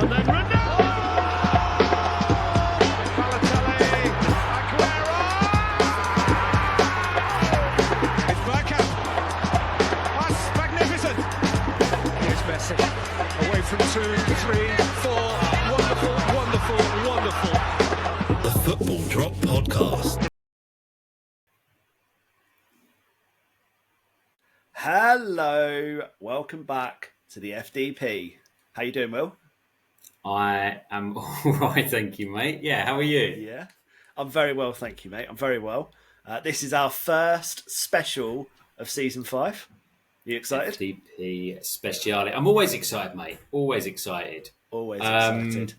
then Ronaldo! Balotelli, Aguero! It's Bergkamp. That's magnificent. Here's Messi. Away from 2, 3, 4. Wonderful, wonderful, wonderful. The Football Drop Podcast. Hello, welcome back to the FDP. How you doing, Will? I am all right, thank you, mate. Yeah, how are you? Yeah, I'm very well, thank you, mate. I'm very well. This is our first special of season 5. You excited? FDP Speciale. I'm always excited, mate. Always excited. Always excited.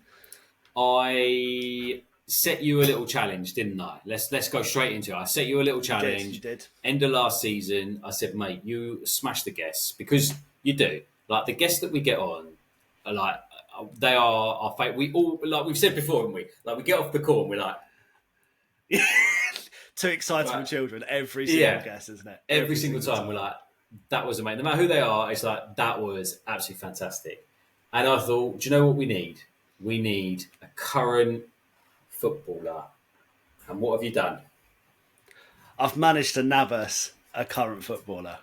I set you a little challenge, didn't I? Let's go straight into it. I set you a little challenge. You did. End of last season, I said, mate, you smash the guests because you do. Like the guests that we get on, are like they are our favourite. We all, like we've said before, haven't we? Like we get off the call and we're like, too excited for children. Every single guest, isn't it? Every single time we're like, that was amazing. No matter who they are, it's like that was absolutely fantastic. And I thought, do you know what we need? We need a current footballer. And what have you done? I've managed to nab us a current footballer.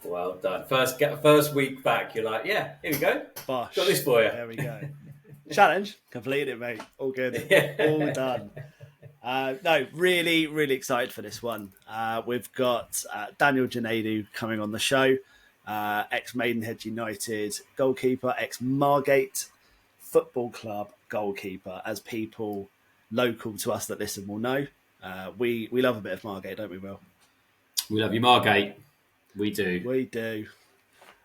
Well done. First week back, you're like, yeah, here we go. Bosh. Got this for you. There we go. Challenge completed, mate. All good. All done. No, really, really excited for this one. We've got Daniel Jinadu coming on the show, ex-Maidenhead United goalkeeper, ex-Margate Football Club goalkeeper, as people local to us that listen will know. We love a bit of Margate, don't we, Will? We love you, Margate. We do. We do.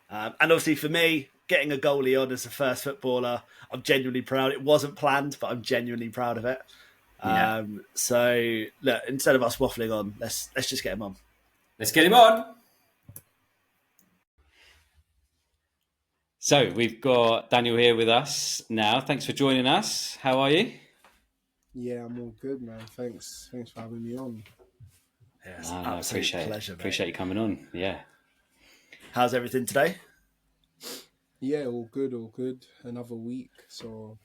And obviously for me, getting a goalie on as the first footballer, I'm genuinely proud. It wasn't planned, but I'm genuinely proud of it. Yeah. So look, instead of us waffling on, let's just get him on. Let's get him on. So we've got Daniel here with us now. Thanks for joining us. How are you? Yeah, I'm all good, man. Thanks for having me on. Yes, I appreciate pleasure, it. Appreciate you coming on. Yeah. How's everything today? Yeah, all good. Another week, so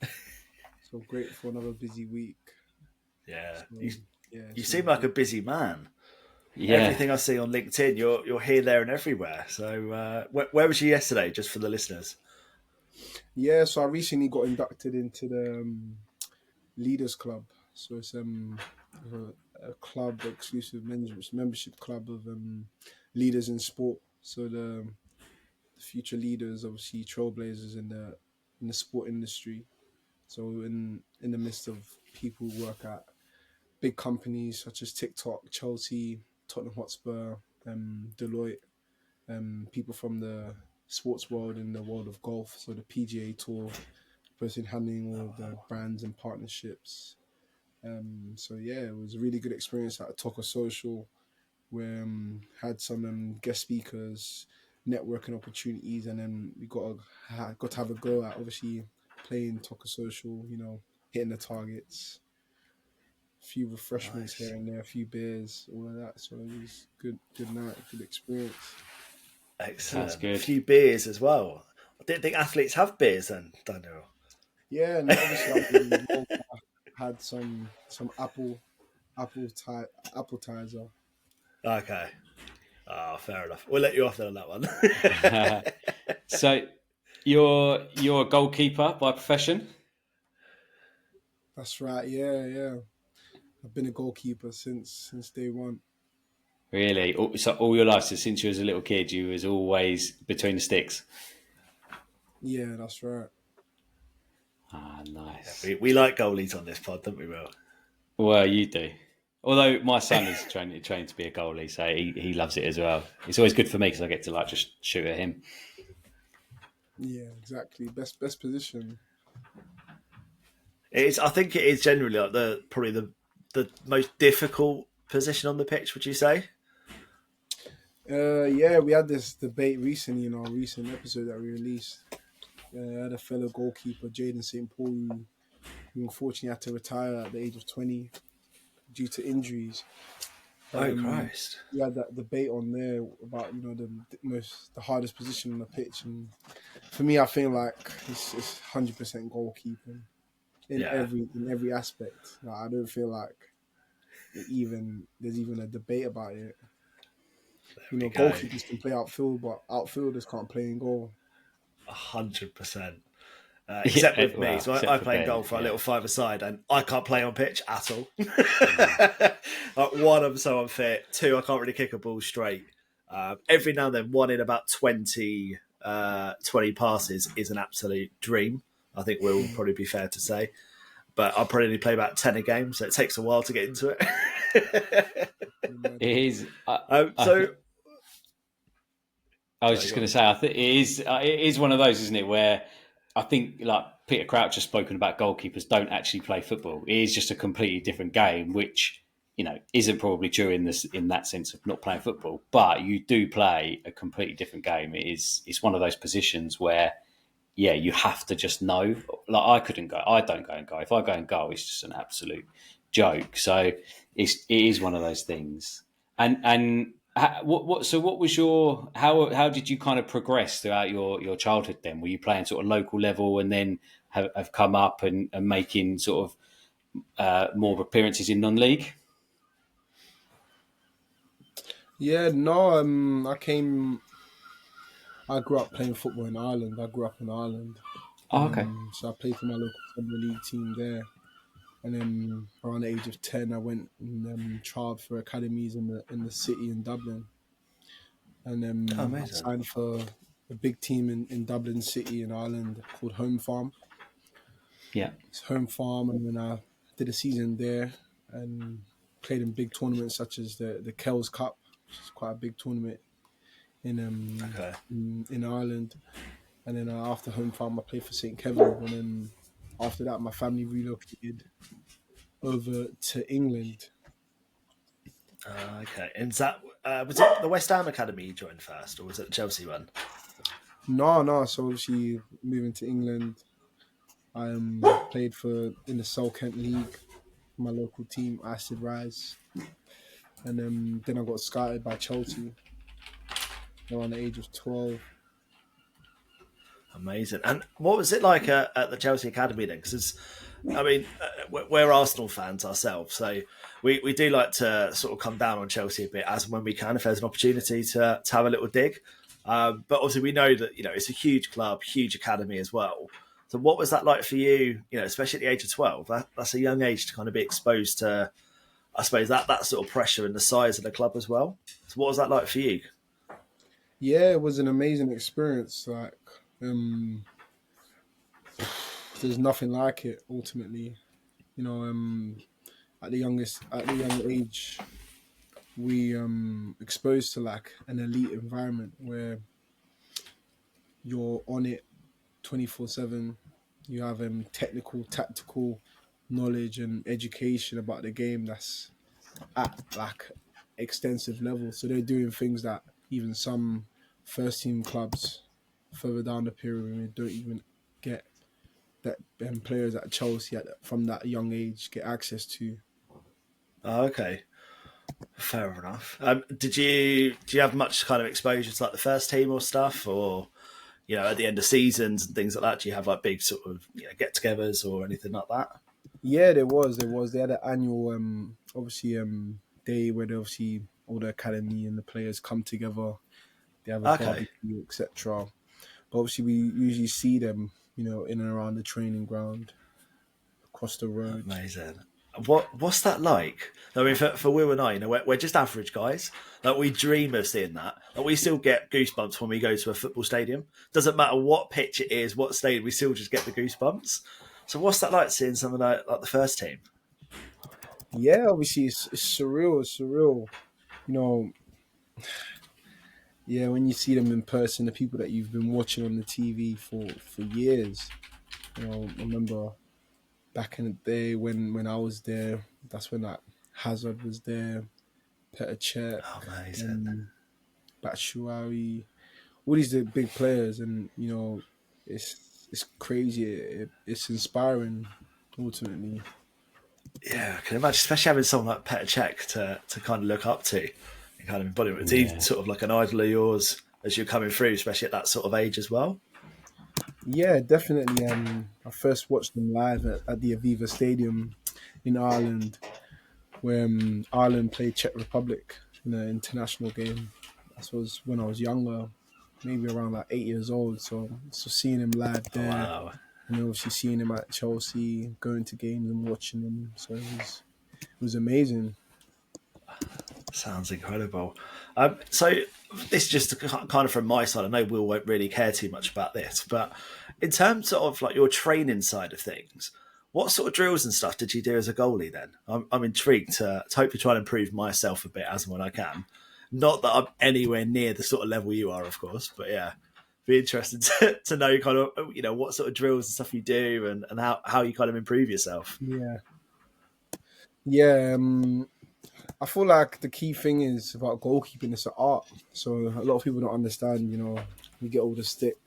great for another busy week. Yeah, So, you seem like a busy man. Yeah. Everything I see on LinkedIn, you're here, there, and everywhere. So where was you yesterday? Just for the listeners. Yeah, so I recently got inducted into the Leaders Club. So it's a club, exclusive membership club of leaders in sport. So the future leaders, obviously trailblazers in the sport industry. So in the midst of people who work at big companies such as TikTok, Chelsea, Tottenham Hotspur, Deloitte, people from the sports world and the world of golf. So the PGA Tour, person handling all of the brands and partnerships. So yeah, it was a really good experience at Talker Social, where had some guest speakers, networking opportunities, and then we got to have a go at obviously playing Talker Social, hitting the targets, a few refreshments here and there, a few beers, all of that. So it was good night, good experience. Excellent. That's good. A few beers as well. I didn't think athletes have beers then, Daniel. Yeah, and obviously I had some appetizer. Okay. Oh, fair enough. We'll let you off there on that one. So you're a goalkeeper by profession? That's right. Yeah. I've been a goalkeeper since day one. Really? So all your life, so since you was a little kid, you was always between the sticks? Yeah, that's right. Ah, nice. We like goalies on this pod, don't we, Will? Well, you do. Although my son is trained to be a goalie, so he loves it as well. It's always good for me because I get to just shoot at him. Yeah, exactly. Best position. I think it is generally like probably the most difficult position on the pitch. Would you say? Yeah, we had this debate recently in our recent episode that we released. I had a fellow goalkeeper, Jaden St. Paul, who unfortunately had to retire at the age of 20 due to injuries. Oh, Christ. We had that debate on there about the hardest position on the pitch, and for me, I feel like it's 100% goalkeeping in every aspect. Like, I don't feel like there's even a debate about it. Goalkeepers can play outfield, but outfielders can't play in goal. 100%. Except with me. So I play in goal for a little five-a-side, and I can't play on pitch at all. Like, one, I'm so unfit. Two, I can't really kick a ball straight. Every now and then, one in about 20 passes is an absolute dream. I think we'll probably be fair to say. But I'll probably play about 10 a game, so it takes a while to get into it. It is. I was just going to say, I think it is one of those, isn't it, where I think, like Peter Crouch has spoken about, goalkeepers don't actually play football. It is just a completely different game, which, isn't probably true in that sense of not playing football. But you do play a completely different game. It's one of those positions where, you have to just know. Like, I couldn't go. I don't go and go. If I go and go, it's just an absolute joke. So it is one of those things. And what was your how did you kind of progress throughout your childhood then? Were you playing sort of local level and then have come up and making sort of more appearances in non-league? Yeah, no, I grew up playing football in Ireland. I grew up in Ireland. Oh, okay. So I played for my local Premier League team there. And then around the age of 10, I went and trialled for academies in the city in Dublin. And then I signed for a big team in Dublin City in Ireland called Home Farm. Yeah. It's Home Farm, and then I did a season there and played in big tournaments such as the Kells Cup, which is quite a big tournament in Ireland. And then after Home Farm, I played for St. Kevin. And then after that, my family relocated over to England. Okay. And was it the West Ham Academy you joined first, or was it the Chelsea one? No. So obviously moving to England, I played in the Sol Kent League, my local team, Acid Rise. And then I got scouted by Chelsea around the age of 12. Amazing. And what was it like at the Chelsea Academy then? Because, we're Arsenal fans ourselves, so we do like to sort of come down on Chelsea a bit as and when we can, if there's an opportunity to have a little dig. But obviously we know that, it's a huge club, huge academy as well. So what was that like for you, especially at the age of 12? That's a young age to kind of be exposed to, I suppose, that sort of pressure and the size of the club as well. So what was that like for you? Yeah, it was an amazing experience. Like, there's nothing like it ultimately. At the young age, we exposed to like an elite environment where you're on it 24/7. You have technical, tactical knowledge and education about the game that's at like extensive level. So they're doing things that even some first team clubs further down the pyramid don't even get, that players at Chelsea from that young age get access to. Oh, okay. Fair enough. Do you have much kind of exposure to like the first team or stuff, or at the end of seasons and things like that? Do you have like big sort of get-togethers or anything like that? Yeah, there was. They had an annual day where obviously all the academy and the players come together. They have a barbecue, etc. But obviously we usually see them, in and around the training ground, across the road. Amazing. What's that like? I mean, for Will and I, we're just average guys. Like, we dream of seeing that. Like, we still get goosebumps when we go to a football stadium. Doesn't matter what pitch it is, what stadium, we still just get the goosebumps. So what's that like, seeing something like the first team? Yeah, obviously it's surreal. It's surreal. Yeah, when you see them in person, the people that you've been watching on the TV for years. I remember back in the day when I was there, that's when like Hazard was there, Petr Cech, Batshuayi, all these big players, and it's crazy. It's inspiring, ultimately. Yeah, I can imagine, especially having someone like Petr Cech to kind of look up to and kind of embody it. He's sort of like an idol of yours as you're coming through, especially at that sort of age as well. Yeah, definitely. I first watched them live at the Aviva Stadium in Ireland, where Ireland played Czech Republic in an international game. That was when I was younger, maybe around like 8 years old. So seeing him live there, Wow. and then obviously seeing him at Chelsea, going to games and watching him. So it was amazing. Sounds incredible. So this is just kind of from my side. I know Will won't really care too much about this, but in terms of like your training side of things, what sort of drills and stuff did you do as a goalie then? I'm intrigued to hopefully try and improve myself a bit as and when I can. Not that I'm anywhere near the sort of level you are, of course, but yeah, be interested to know kind of, what sort of drills and stuff you do and how you kind of improve yourself. Yeah, yeah. I feel like the key thing is about goalkeeping. It's an art. So a lot of people don't understand. You get all the stick,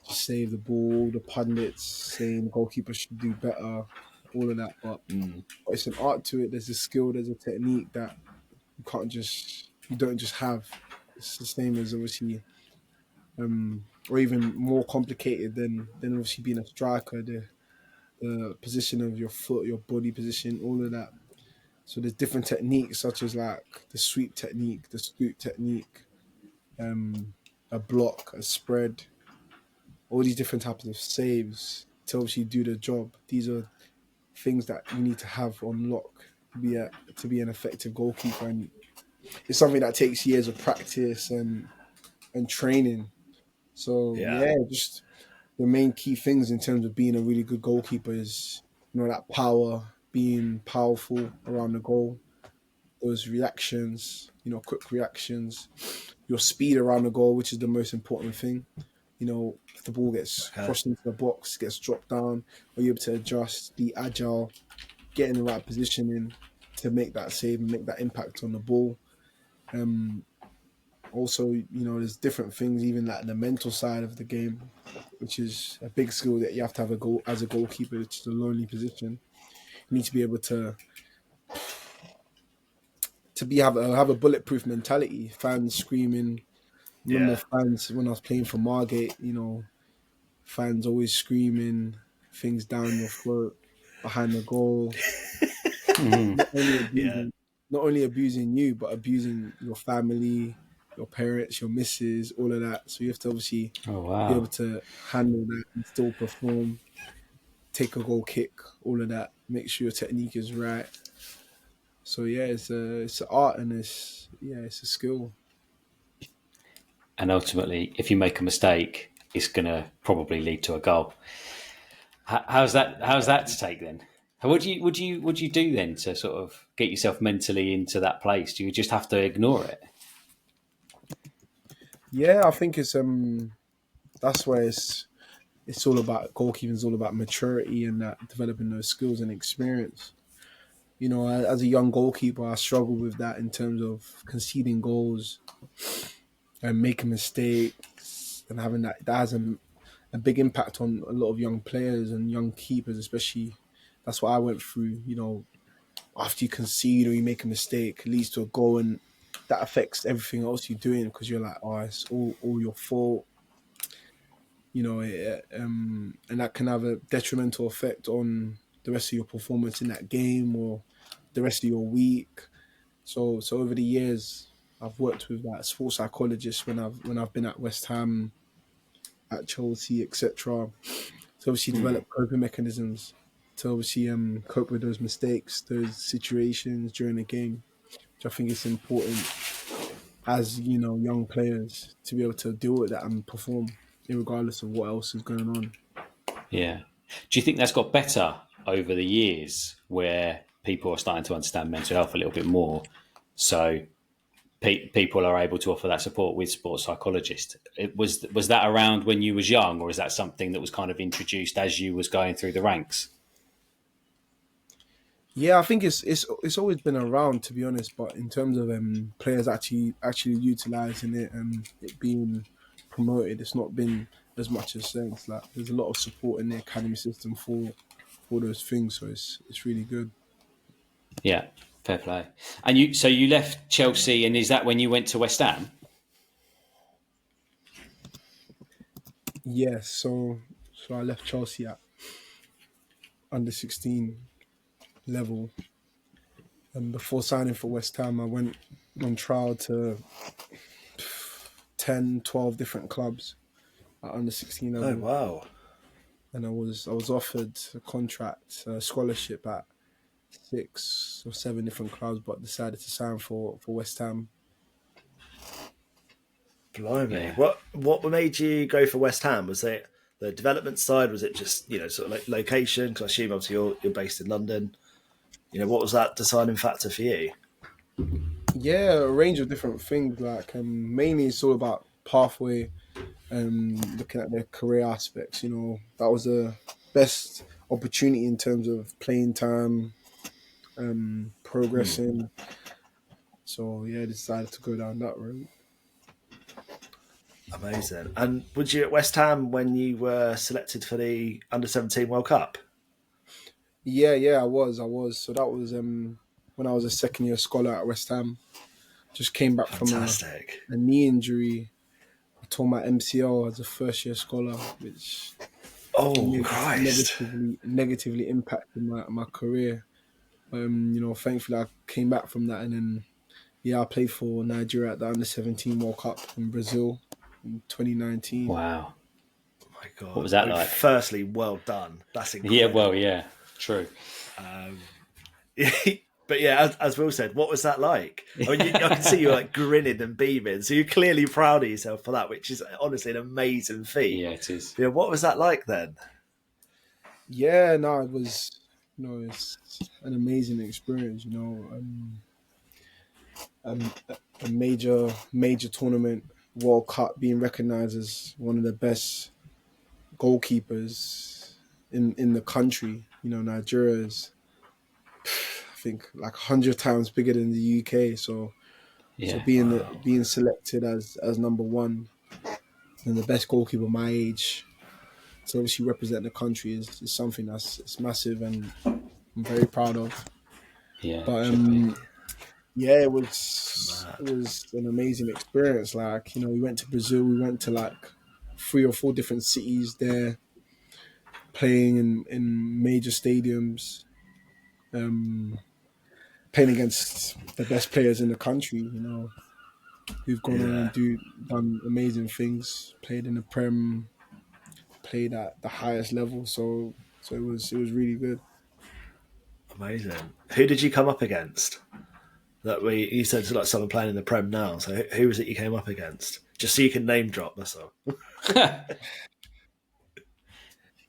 to save the ball, the pundits saying goalkeeper should do better, all of that. But it's an art to it. There's a skill. There's a technique that you don't just have. It's the same as obviously, or even more complicated than obviously being a striker. The position of your foot, your body position, all of that. So there's different techniques such as like the sweep technique, the scoop technique, a block, a spread, all these different types of saves to obviously do the job. These are things that you need to have on lock to be an effective goalkeeper, and it's something that takes years of practice and training. So Yeah. yeah, just the main key things in terms of being a really good goalkeeper is that power, being powerful around the goal, those reactions, quick reactions, your speed around the goal, which is the most important thing. If the ball gets crossed into the box, gets dropped down, are you able to adjust, be agile, get in the right positioning to make that save and make that impact on the ball. Also, there's different things, even like the mental side of the game, which is a big skill that you have to have as a goalkeeper, which is a lonely position. You need to be able to have a bulletproof mentality. Fans screaming. Remember fans when I was playing for Margate, fans always screaming things down your throat behind the goal. Not only Yeah. abusing you, but abusing your family, your parents, your missus, all of that. So you have to obviously be able to handle that and still perform, take a goal kick, all of that. Make sure your technique is right. So yeah, it's an art and it's a skill. And ultimately, if you make a mistake, it's going to probably lead to a goal. How's that to take then? What do you do then to sort of get yourself mentally into that place? Do you just have to ignore it? Yeah, I think that's where it's all about goalkeeping. It's all about maturity and that developing those skills and experience. As a young goalkeeper, I struggled with that in terms of conceding goals and making mistakes and having that has a big impact on a lot of young players and young keepers, especially. That's what I went through. After you concede or you make a mistake, it leads to a goal, and that affects everything else you're doing because you're like, oh, it's all your fault. And that can have a detrimental effect on the rest of your performance in that game or the rest of your week. So over the years, I've worked with like sports psychologists when I've been at West Ham, at Chelsea, etc. To obviously develop coping mechanisms to obviously cope with those mistakes, those situations during the game, which I think is important as young players to be able to deal with that and perform, regardless of what else is going on. Yeah. Do you think that's got better over the years where people are starting to understand mental health a little bit more? So people are able to offer that support with sports psychologists. Was that around when you was young, or is that something that was kind of introduced as you was going through the ranks? Yeah, I think it's always been around, to be honest. But in terms of players actually utilizing it and it being promoted, it's not been as much as sense. Like there's a lot of support in the academy system for those things, so it's really good. Yeah, fair play. And you left Chelsea, and is that when you went to West Ham? Yeah, so I left Chelsea at under 16 level, and before signing for West Ham, I went on trial to 10, 12 different clubs at under 16 Oh level, wow. and I was offered a contract, a scholarship at 6 or 7 different clubs, but decided to sign for West Ham. Blimey. Yeah. What made you go for West Ham? Was it the development side? Was it just, sort of like location? Because I assume obviously you're based in London. What was that deciding factor for you? Yeah, a range of different things. Like mainly, it's all about pathway and looking at their career aspects. That was the best opportunity in terms of playing time, progressing. So yeah, I decided to go down that route. Amazing. And was you at West Ham when you were selected for the Under-17 World Cup? Yeah, I was. So that was when I was a second year scholar at West Ham. Just came back from Fantastic. a knee injury. I tore my MCL as a first year scholar, which Christ. negatively impacted my career. Thankfully I came back from that, and then I played for Nigeria at the Under-17 World Cup in Brazil in 2019. Wow. Oh my God. What was that like? Firstly, well done. That's incredible. Yeah, well, yeah, true. But yeah, as Will said, what was that like? I mean, I can see you like grinning and beaming, so you're clearly proud of yourself for that, which is honestly an amazing feat. Yeah, it is. Yeah, what was that like then? Yeah, no, it was, it's an amazing experience. A major tournament, World Cup, being recognised as one of the best goalkeepers in the country. Nigeria is, I think, like 100 times bigger than the UK. So being selected as number one and the best goalkeeper my age to obviously represent the country is something it's massive, and I'm very proud of. Yeah, But yeah, it was an amazing experience. Like, we went to Brazil, we went to like 3 or 4 different cities there, playing in major stadiums, playing against the best players in the country, who've gone on and done amazing things, played in the Prem, played at the highest level. So it was really good. Amazing. Who did you come up against? You said it's like someone playing in the Prem now. So who was it you came up against? Just so you can name drop, that's all.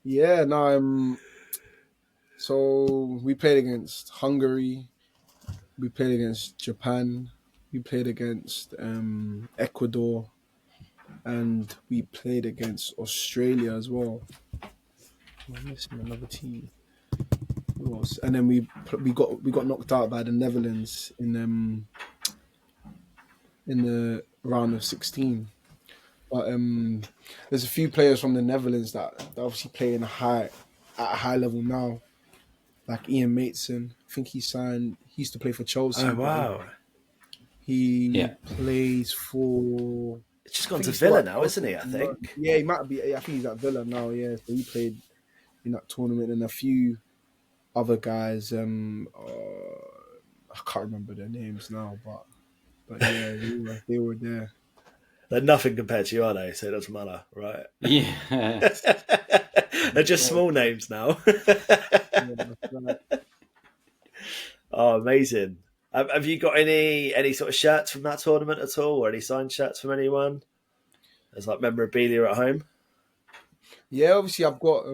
Yeah, no, so we played against Hungary, we played against Japan, we played against Ecuador, and we played against Australia as well. I'm missing another team. Who else? And then we got knocked out by the Netherlands in the round of 16. But there's a few players from the Netherlands that obviously play at a high level now, like Ian Maatson. I think he used to play for Chelsea. Oh wow! He plays for. It's just gone to Villa now, isn't he? I think. Yeah, he might be. I think he's at Villa now. Yeah, so he played in that tournament, and a few other guys. I can't remember their names now, but yeah, they were there. They're nothing compared to you, are they? So it doesn't matter, right? Yeah. They're just small names now. Yeah, Oh, amazing. Have you got any sort of shirts from that tournament at all, or any signed shirts from anyone? As like memorabilia at home? Yeah, obviously I've got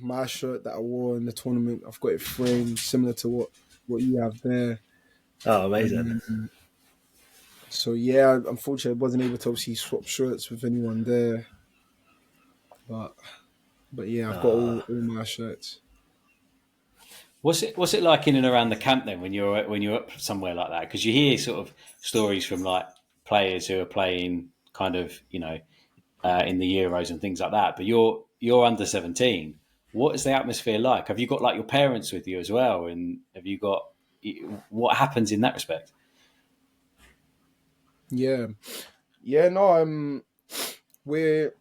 my shirt that I wore in the tournament. I've got it framed similar to what you have there. Oh, amazing. So yeah, unfortunately I wasn't able to obviously swap shirts with anyone there. But yeah, I've got all my shirts. What's it like in and around the camp then when you're up somewhere like that? Because you hear sort of stories from like players who are playing kind of in the Euros and things like that. But you're under 17. What is the atmosphere like? Have you got like your parents with you as well? And have you got what happens in that respect? Yeah, no, we're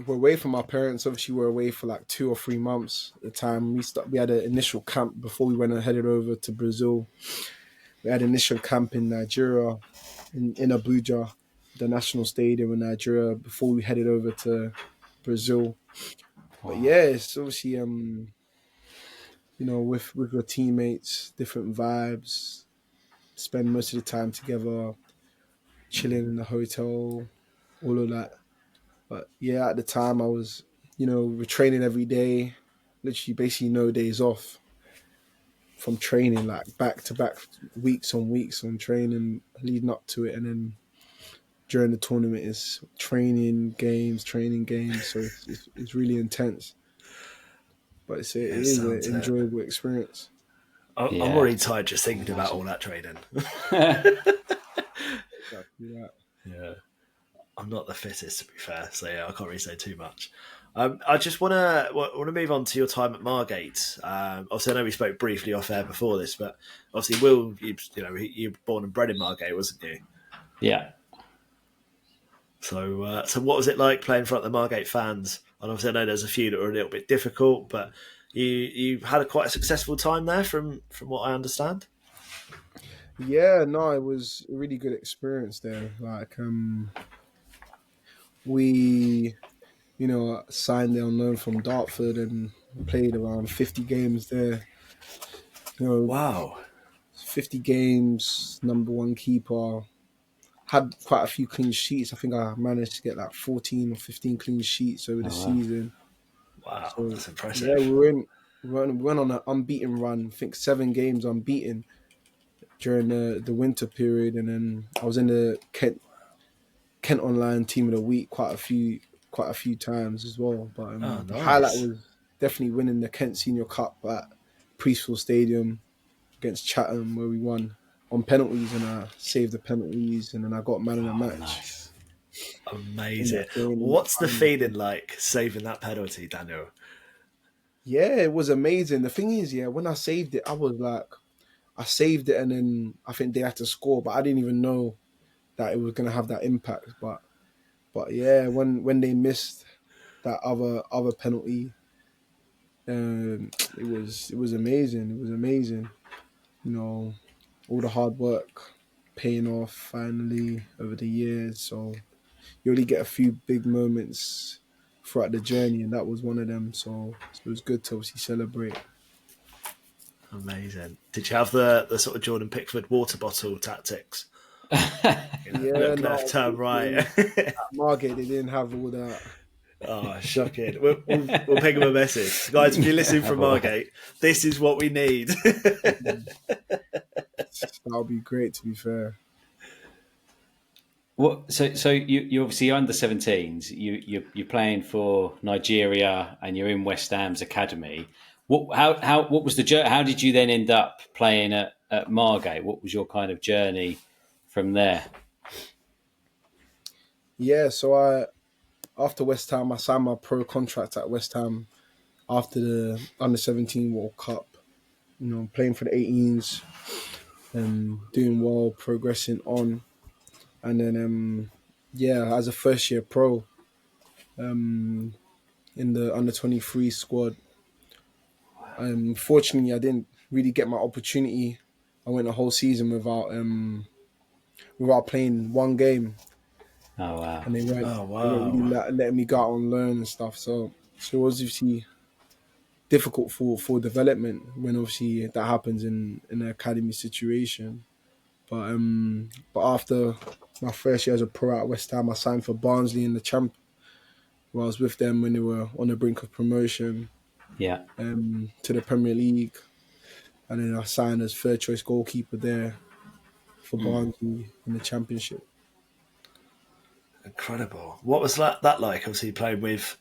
we're away from our parents. Obviously, we're away for like 2 or 3 months at the time. We had an initial camp before we went and headed over to Brazil. We had an initial camp in Nigeria, in Abuja, the national stadium in Nigeria, before we headed over to Brazil. But yeah, it's obviously with your teammates, different vibes. Spend most of the time together, chilling in the hotel, all of that. But yeah, at the time I was, we're training every day, literally basically no days off from training, like back to back, weeks on training leading up to it. And then during the tournament is training games. So it's really intense. But it is an enjoyable experience. I'm already tired just thinking about all that training. Exactly that. Yeah. I'm not the fittest, to be fair, so yeah, I can't really say too much. I just want to move on to your time at Margate. Obviously, I know we spoke briefly off air before this, but obviously, Will, you were born and bred in Margate, wasn't you? Yeah. So what was it like playing in front of the Margate fans? And obviously, I know there's a few that were a little bit difficult, but you had quite a successful time there, from what I understand. Yeah, no, it was a really good experience there. Like, we, signed there on loan from Dartford and played around 50 games there. Wow. 50 games, number one keeper. Had quite a few clean sheets. I think I managed to get like 14 or 15 clean sheets over the season. Wow, So, that's impressive. yeah, we went on an unbeaten run. I think 7 games unbeaten during the winter period, and then I was in the Kent Online Team of the Week quite a few times as well. But nice. The highlight was definitely winning the Kent Senior Cup at Priestfield Stadium against Chatham, where we won on penalties, and I saved the penalties, and then I got man of the match. Nice. Amazing. What's the feeling like saving that penalty, Daniel? Yeah, it was amazing. The thing is, when I saved it, I was like, I saved it, and then I think they had to score, but I didn't even know that it was going to have that impact. But yeah, when they missed that other penalty, it was amazing. It was amazing. All the hard work paying off finally over the years. So you only get a few big moments throughout the journey, and that was one of them. So it was good to obviously celebrate. Amazing. Did you have the sort of Jordan Pickford water bottle tactics? Look left, turn right. At Margate, they didn't have all that. Oh, shocking. We'll ping them a message. Guys, if you're listening from Margate, this is what we need. That would be great, to be fair. So you obviously under 17s. You're playing for Nigeria and you're in West Ham's academy. What was the journey? How did you then end up playing at Margate? What was your kind of journey from there? Yeah, so after West Ham, I signed my pro contract at West Ham after the under 17 World Cup. Playing for the 18s and doing well, progressing on. And then, as a first year pro, in the under 23 squad. Fortunately, I didn't really get my opportunity. I went a whole season without playing one game. Oh wow! And they weren't really letting me go out on loan and stuff. So it was obviously difficult for development when obviously that happens in an academy situation. But after my first year as a pro at West Ham, I signed for Barnsley in the Champ, where I was with them when they were on the brink of promotion. Yeah. To the Premier League, and then I signed as third choice goalkeeper there for Barnsley in the Championship. Incredible. What was that like? Obviously playing with,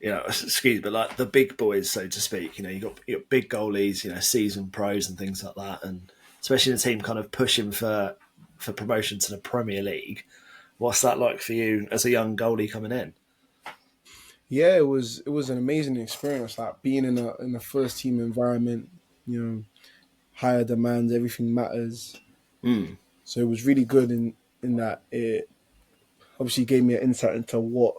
but like the big boys, so to speak. You got big goalies, seasoned pros and things like that, and especially the team kind of pushing for promotion to the Premier League. What's that like for you as a young goalie coming in? Yeah, it was an amazing experience. Like being in a first team environment, higher demands, everything matters. So it was really good in that it obviously gave me an insight into what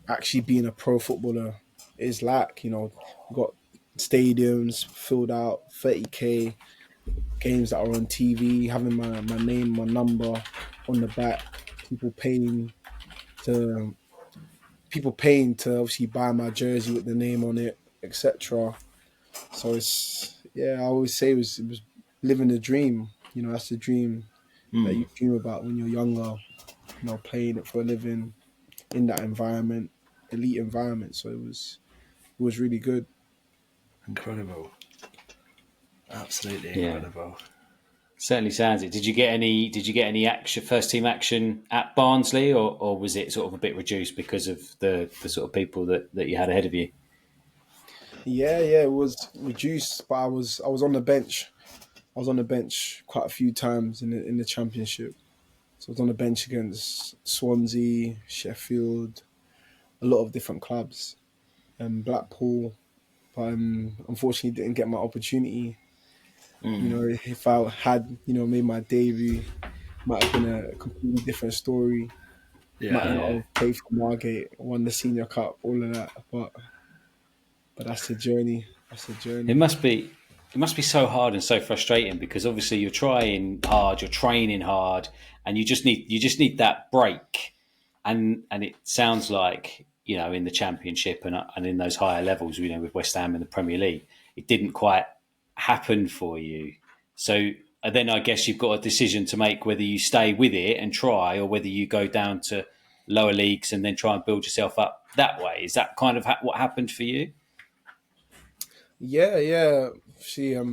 actually being a pro footballer is like. You know, we've got stadiums filled out, 30K, games that are on TV, having my name, my number on the back, people paying to obviously buy my jersey with the name on it, etc. So it's, yeah, I always say it was living the dream. You know, that's the dream that you dream about when you're younger. You know, playing it for a living in that environment, elite environment. So it was really good. Incredible. Absolutely Yeah. incredible. Certainly sounds it. Did you get any action, first team action at Barnsley, or was it sort of a bit reduced because of the sort of people that you had ahead of you? Yeah, it was reduced, but I was on the bench. I was on the bench quite a few times in the Championship. So I was on the bench against Swansea, Sheffield, a lot of different clubs, and Blackpool. But unfortunately, didn't get my opportunity. You know, if I had, you know, made my debut, might have been a completely different story. Might not Yeah. have played for Margate, won the Senior Cup, all of that. But that's the journey. That's the journey. It must be so hard and so frustrating because obviously you're trying hard, you're training hard, and you just need that break. And it sounds like, you know, in the Championship and in those higher levels, you know, with West Ham in the Premier League, it didn't quite happen for you. So then I guess you've got a decision to make whether you stay with it and try, or whether you go down to lower leagues and then try and build yourself up that way. Is that kind of what happened for you? Yeah. She, as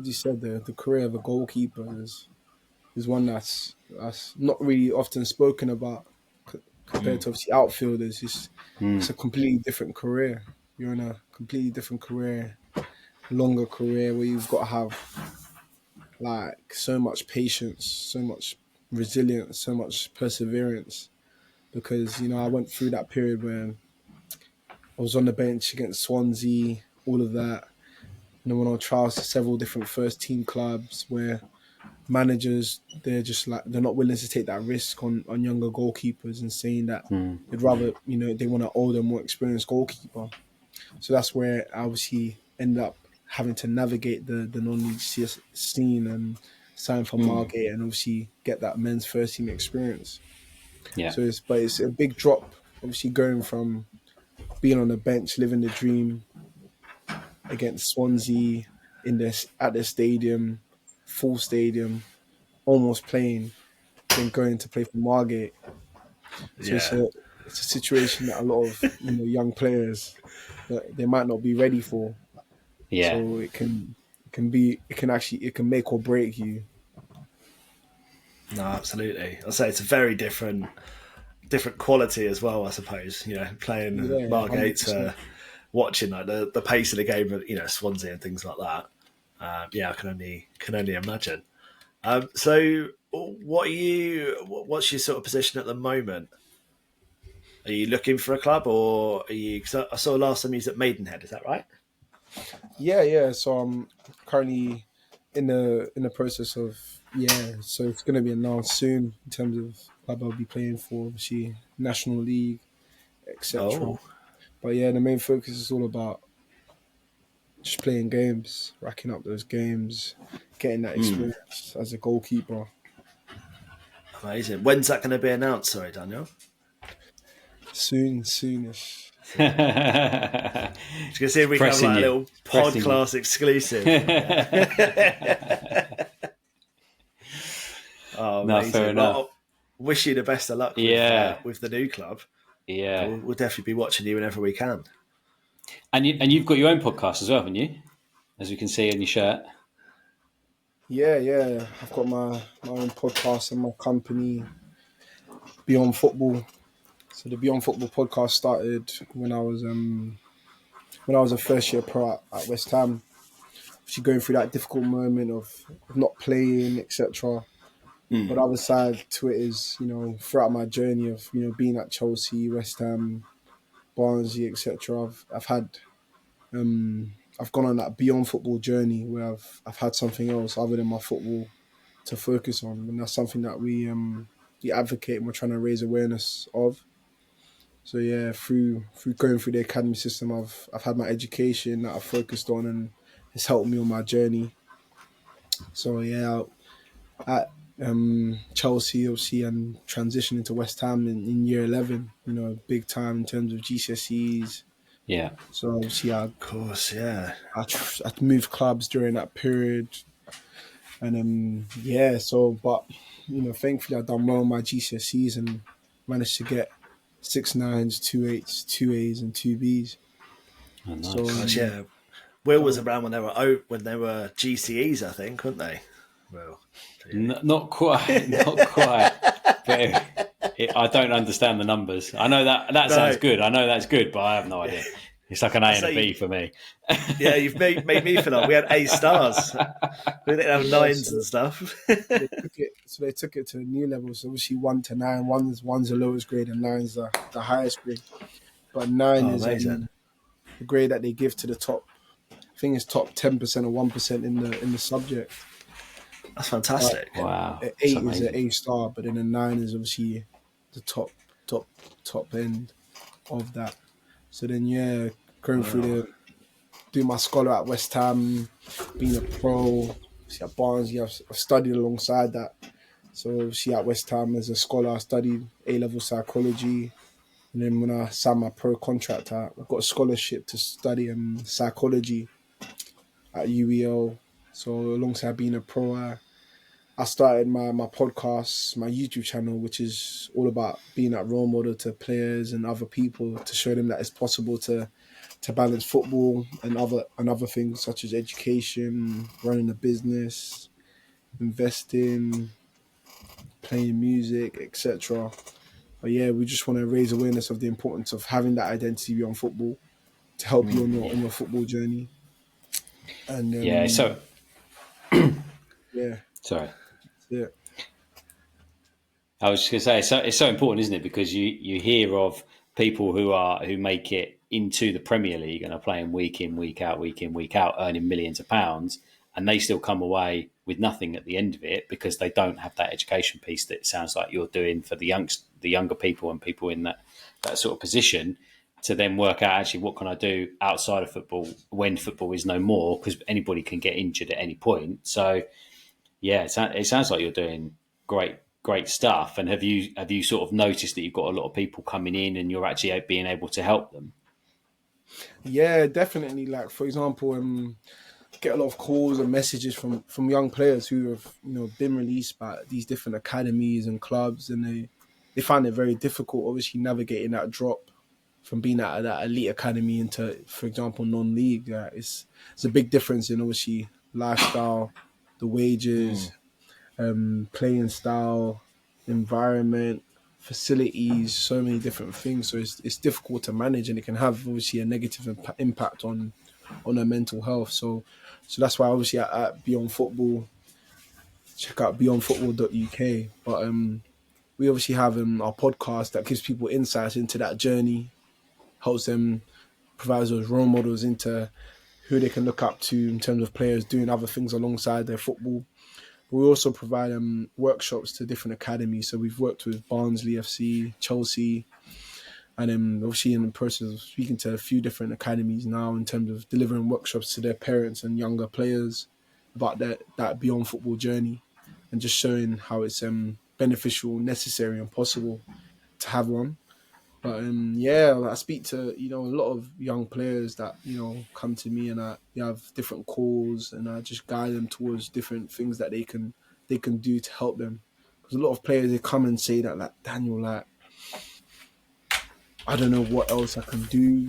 you said, the career of a goalkeeper is one that's not really often spoken about compared to obviously outfielders. It's a completely different career. You're in a completely different career, longer career where you've got to have like so much patience, so much resilience, so much perseverance. Because, you know, I went through that period where I was on the bench against Swansea, all of that. You know, went on trials to several different first team clubs where managers, they're just like, they're not willing to take that risk on younger goalkeepers and saying that they'd rather, you know, they want an older, more experienced goalkeeper. So that's where I obviously ended up having to navigate the non-league scene and sign for Margate and obviously get that men's first team experience. Yeah. So it's a big drop, obviously going from being on the bench, living the dream against Swansea at the stadium, full stadium, almost playing, then going to play for Margate. So Yeah. it's a situation that a lot of, you know, young players, that they might not be ready for. Yeah. So it can make or break you. No, absolutely. I'll say it's a very different quality as well, I suppose. You know, playing Yeah, Margate 100%. to watching like the pace of the game, you know, Swansea and things like that. Yeah, I can only imagine. So, what's your sort of position at the moment? Are you looking for a club, or are you? Cause I saw last time you was at Maidenhead. Is that right? Yeah. So I'm currently in the process of, so it's gonna be announced soon in terms of club I'll be playing for, obviously National League, etc. Oh, But yeah, the main focus is all about just playing games, racking up those games, getting that experience as a goalkeeper. amazing. When's that going to be announced? Sorry, Daniel. Soonish. Just going to see if we can have Pressing like a you. little Pressing you. podcast exclusive. Oh, No, amazing. fair enough. Well, wish you the best of luck with the new club. Yeah. We'll definitely be watching you whenever we can. And you've got your own podcast as well, haven't you? As we can see in your shirt. Yeah. I've got my own podcast and my company, Beyond Football. So the Beyond Football podcast started when I was a first year pro at West Ham. Actually going through that difficult moment of not playing, etc. But the other side to it is, you know, throughout my journey of, you know, being at Chelsea, West Ham, Barnsley, etc. I've gone on that beyond football journey where I've had something else other than my football to focus on, and that's something that we advocate and we're trying to raise awareness of. So yeah, through going through the academy system, I've had my education that I've focused on, and it's helped me on my journey. So yeah, at Chelsea, obviously, and transitioning to West Ham in year 11. Big time in terms of GCSEs. Yeah. So obviously, Of course, yeah. I moved clubs during that period, and yeah. So, but thankfully, I've done well on my GCSEs and managed to get 6 9s, 2 8s, 2 A's, and 2 B's. Oh, nice. So Gosh, yeah. Will was around when they were GCEs, I think, weren't they? Well, Not quite, not quite. But I don't understand the numbers. I know that sounds good. I know that's good, but I have no idea. It's like an A and a B for me. Yeah, you've made me feel like we had A stars. We didn't have nines and stuff. they took it to a new level. So obviously 1 to 9, one's the lowest grade and 9's the highest grade. But 9 is amazing. the grade that they give to the top. I think it's top 10% or 1% in the subject. That's fantastic. Wow. 8 is an A star, but then a 9 is obviously the top end of that. So then going through doing my scholar at West Ham, being a pro, obviously at Barnsley, I've studied alongside that. So obviously at West Ham as a scholar, I studied A-level psychology. And then when I signed my pro contract, I got a scholarship to study psychology at UEL. So alongside being a pro, I started my podcast, my YouTube channel, which is all about being that role model to players and other people to show them that it's possible to balance football and other things such as education, running a business, investing, playing music, etc. But yeah, we just want to raise awareness of the importance of having that identity beyond football to help you on your football journey. And Yeah. So. yeah, Sorry. yeah. I was just going to say it's so important, isn't it? Because you hear of people who make it into the Premier League and are playing week in, week out, earning millions of pounds, and they still come away with nothing at the end of it because they don't have that education piece that it sounds like you're doing for the younger people and people in that sort of position to then work out actually what can I do outside of football when football is no more, because anybody can get injured at any point. So yeah, it sounds like you're doing great stuff. And have you sort of noticed that you've got a lot of people coming in and you're actually being able to help them? Yeah, definitely. Like for example, get a lot of calls and messages from young players who have been released by these different academies and clubs, and they find it very difficult, obviously, navigating that drop from being at that elite academy into, for example, non-league. It's a big difference in obviously lifestyle, the wages, playing style, environment, facilities, so many different things. So it's difficult to manage, and it can have obviously a negative impact on their mental health. So that's why obviously at Beyond Football, check out beyondfootball.uk. But we obviously have our podcast that gives people insights into that journey, helps them, provides those role models into who they can look up to in terms of players doing other things alongside their football. We also provide workshops to different academies. So we've worked with Barnsley FC, Chelsea, and obviously in the process of speaking to a few different academies now in terms of delivering workshops to their parents and younger players about that beyond football journey, and just showing how it's beneficial, necessary, and possible to have one. But I speak to a lot of young players that come to me, and I have different calls, and I just guide them towards different things that they can do to help them. Because a lot of players, they come and say that, like, Daniel, like, I don't know what else I can do.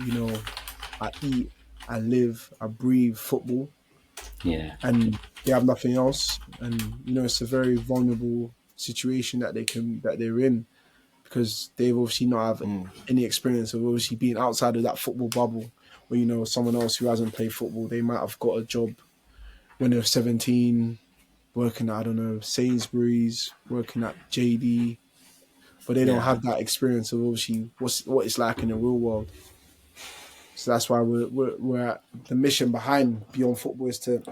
I eat, I live, I breathe football, and they have nothing else. And it's a very vulnerable situation that they're in, because they've obviously not have any experience of obviously being outside of that football bubble, where someone else who hasn't played football, they might have got a job when they're 17, working at, I don't know, Sainsbury's, working at JD, but they don't have that experience of obviously what it's like in the real world. So that's why we're at the mission behind Beyond Football is to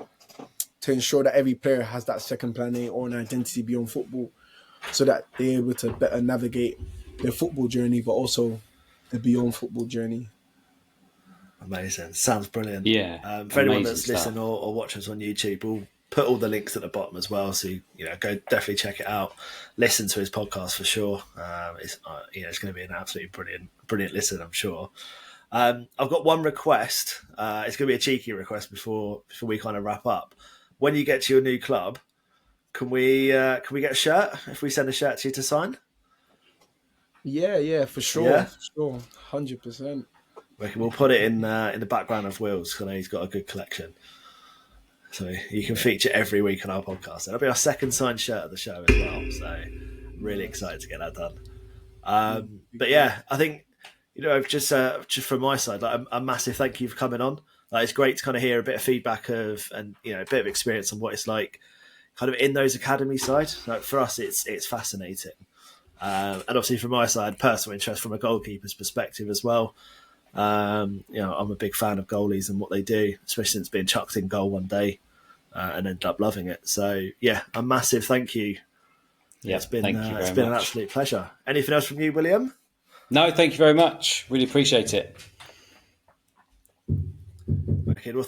ensure that every player has that second planet or an identity beyond football, so that they're able to better navigate their football journey, but also the beyond football journey. Amazing. Sounds brilliant. Yeah. For anyone amazing that's stuff. listening or watching us on YouTube, we'll put all the links at the bottom as well. So, go definitely check it out. Listen to his podcast for sure. It's going to be an absolutely brilliant listen, I'm sure. I've got one request. It's going to be a cheeky request before we kind of wrap up. When you get to your new club, can we get a shirt if we send a shirt to you to sign? Yeah, for sure. Yeah? For sure. 100%. We'll put it in the background of Will's because I know he's got a good collection. So you can feature every week on our podcast. That'll be our second signed shirt of the show as well. So I'm really excited to get that done. But yeah, I think, just from my side, like a massive thank you for coming on. Like, it's great to kind of hear a bit of feedback and a bit of experience on what it's like kind of in those academy side. Like, for us, it's fascinating. And obviously from my side, personal interest from a goalkeeper's perspective as well. I'm a big fan of goalies and what they do, especially since being chucked in goal one day and ended up loving it. So yeah, a massive thank you. Yeah, It's been thank you very it's been an much. absolute pleasure. Anything else from you, William? No, thank you very much. Really appreciate it. Okay, well,